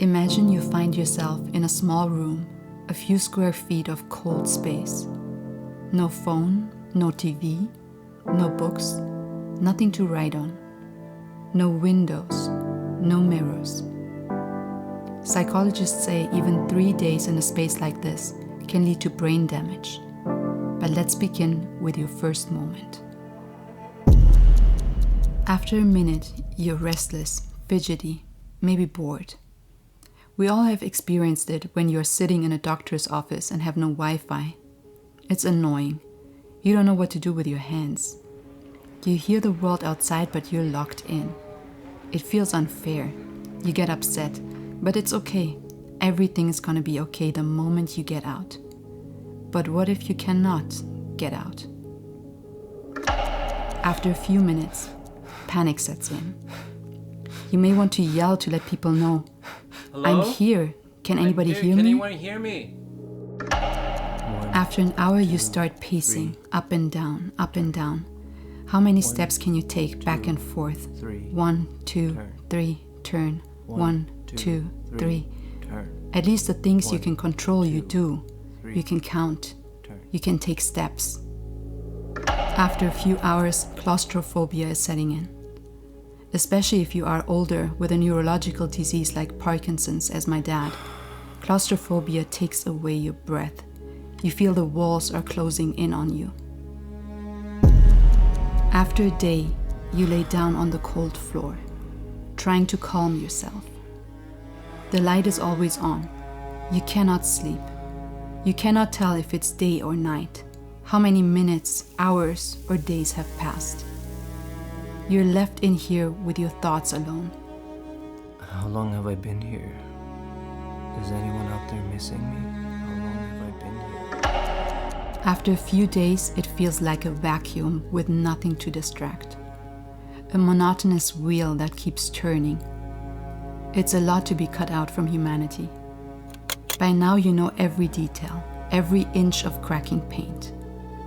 Imagine you find yourself in a small room, a few square feet of cold space. No phone, no TV, no books, nothing to write on. No windows, no mirrors. Psychologists say even 3 days in a space like this can lead to brain damage. But let's begin with your first moment. After a minute, you're restless, fidgety, maybe bored. We all have experienced it when you're sitting in a doctor's office and have no Wi-Fi. It's annoying. You don't know what to do with your hands. You hear the world outside, but you're locked in. It feels unfair. You get upset, but it's okay. Everything is gonna be okay the moment you get out. But what if you cannot get out? After a few minutes, panic sets in. You may want to yell to let people know, Hello? I'm here. Can anybody hear me? Can anyone hear me? After an hour, you start pacing, up and down, up and down. How many steps can you take back and forth? 1, 2, 3, turn. 1, 2, 3. At least the things you can control, you do. You can count. You can take steps. After a few hours, claustrophobia is setting in. Especially if you are older with a neurological disease like Parkinson's, as my dad. Claustrophobia takes away your breath. You feel the walls are closing in on you. After a day, you lay down on the cold floor, trying to calm yourself. The light is always on. You cannot sleep. You cannot tell if it's day or night, how many minutes, hours, or days have passed. You're left in here with your thoughts alone. How long have I been here? Is anyone out there missing me? How long have I been here? After a few days, it feels like a vacuum with nothing to distract. A monotonous wheel that keeps turning. It's a lot to be cut out from humanity. By now you know every detail, every inch of cracking paint.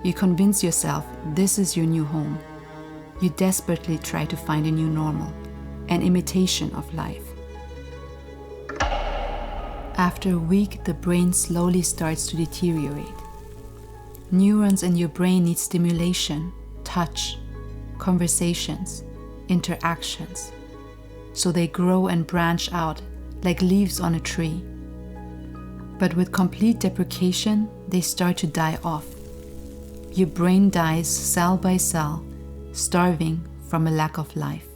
You convince yourself this is your new home. You desperately try to find a new normal, an imitation of life. After a week, the brain slowly starts to deteriorate. Neurons in your brain need stimulation, touch, conversations, interactions. So they grow and branch out like leaves on a tree. But with complete deprecation, they start to die off. Your brain dies cell by cell, starving from a lack of life.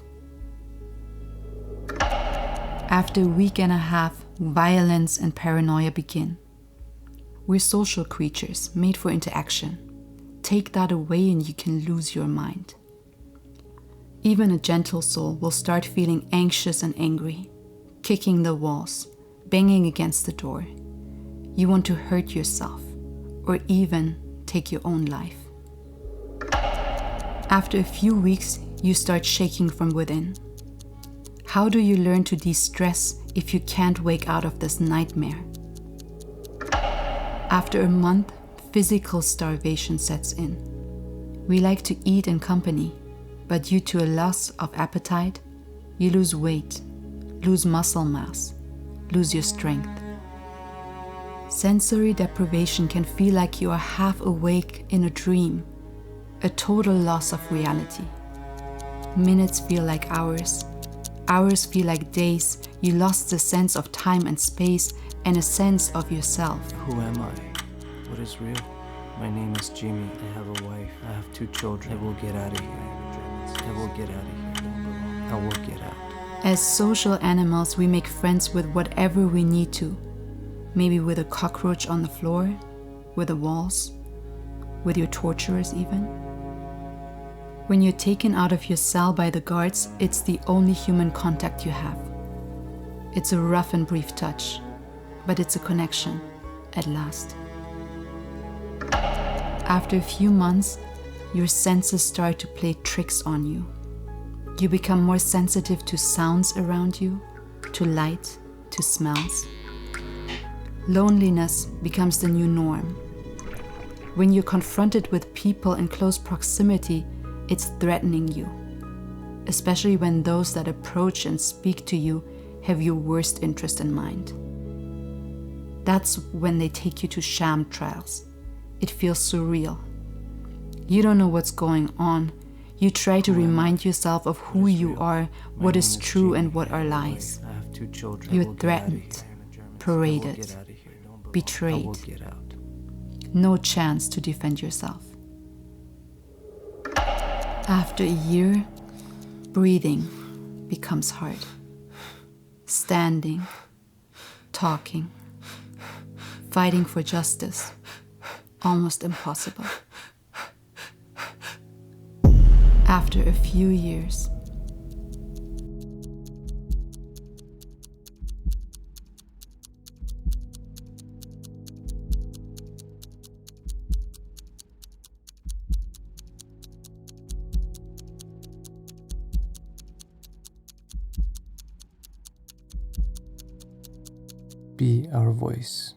After a week and a half, violence and paranoia begin. We're social creatures made for interaction. Take that away and you can lose your mind. Even a gentle soul will start feeling anxious and angry, kicking the walls, banging against the door. You want to hurt yourself, or even take your own life. After a few weeks, you start shaking from within. How do you learn to de-stress if you can't wake out of this nightmare? After a month, physical starvation sets in. We like to eat in company, but due to a loss of appetite, you lose weight, lose muscle mass, lose your strength. Sensory deprivation can feel like you are half awake in a dream, a total loss of reality. Minutes feel like hours. Hours feel like days. You lost the sense of time and space and a sense of yourself. Who am I? What is real? My name is Jimmy. I have a wife. I have 2 children. I will get out of here. I will get out of here. I will get out. As social animals, we make friends with whatever we need to. Maybe with a cockroach on the floor, with the walls, with your torturers even. When you're taken out of your cell by the guards, it's the only human contact you have. It's a rough and brief touch, but it's a connection, at last. After a few months, your senses start to play tricks on you. You become more sensitive to sounds around you, to light, to smells. Loneliness becomes the new norm. When you're confronted with people in close proximity, it's threatening you. Especially when those that approach and speak to you have your worst interest in mind. That's when they take you to sham trials. It feels surreal. You don't know what's going on. You try to remind yourself of who you are, what is true and what are lies. I have 2 children. You're threatened, paraded, betrayed. No chance to defend yourself. After a year, breathing becomes hard. Standing, talking, fighting for justice, almost impossible. After a few years, be our voice.